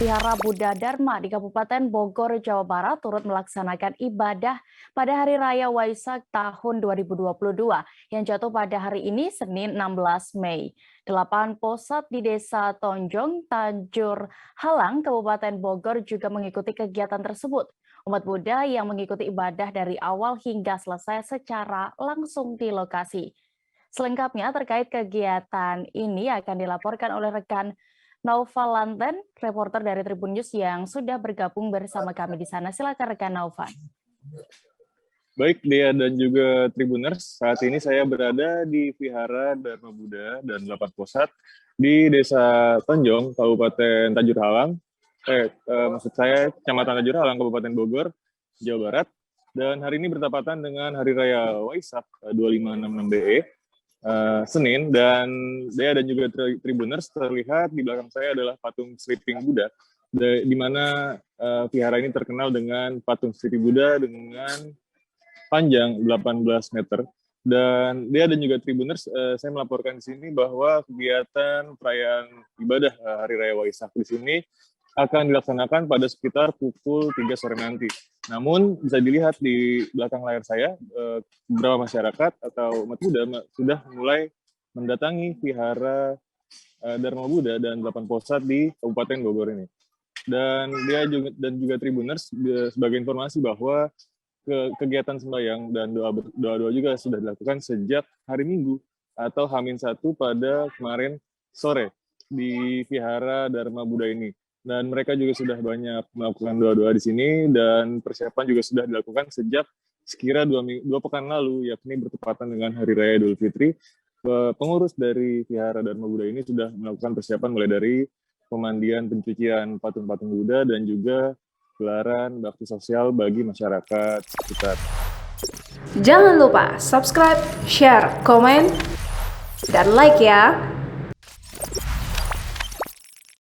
Wihara Buddha Dharma di Kabupaten Bogor, Jawa Barat turut melaksanakan ibadah pada Hari Raya Waisak tahun 2022 yang jatuh pada hari ini, Senin 16 Mei. 8 posat di Desa Tonjong, Tanjur Halang, Kabupaten Bogor juga mengikuti kegiatan tersebut. Umat Buddha yang mengikuti ibadah dari awal hingga selesai secara langsung di lokasi. Selengkapnya terkait kegiatan ini akan dilaporkan oleh rekan Naufal Lanten, reporter dari Tribun News yang sudah bergabung bersama kami di sana. Silakan rekan Naufal. Baik, Dea dan juga Tribuners, saat ini saya berada di Vihara Dharma Buddha dan 8 Posat di Desa Tonjong, Kabupaten Tanjur Halang. Maksud saya Kecamatan Tanjur Halang, Kabupaten Bogor, Jawa Barat. Dan hari ini bertepatan dengan Hari Raya Waisak 2566 DE. Senin, dan Dea dan juga Tribuners, terlihat di belakang saya adalah patung Sleeping Buddha, di mana vihara ini terkenal dengan patung Sleeping Buddha dengan panjang 18 meter. Dan Dea dan juga Tribuners, saya melaporkan di sini bahwa kegiatan perayaan ibadah Hari Raya Waisak di sini akan dilaksanakan pada sekitar pukul 3 sore nanti. Namun bisa dilihat di belakang layar saya, beberapa masyarakat atau umat Buddha sudah mulai mendatangi Vihara Dharma Buddha dan 8 Posat di Kabupaten Bogor ini. Dan dia dan juga Tribuners, sebagai informasi bahwa kegiatan sembahyang dan doa-doa juga sudah dilakukan sejak hari Minggu atau H-1 pada kemarin sore di Vihara Dharma Buddha ini. Dan mereka juga sudah banyak melakukan doa-doa di sini, dan persiapan juga sudah dilakukan sejak sekira 2 pekan lalu, yakni bertepatan dengan Hari Raya Idul Fitri. Pengurus dari Vihara Dharma Buddha ini sudah melakukan persiapan mulai dari pemandian, pencucian patung-patung Buddha, dan juga gelaran bakti sosial bagi masyarakat sekitar. Jangan lupa subscribe, share, komen, dan like ya!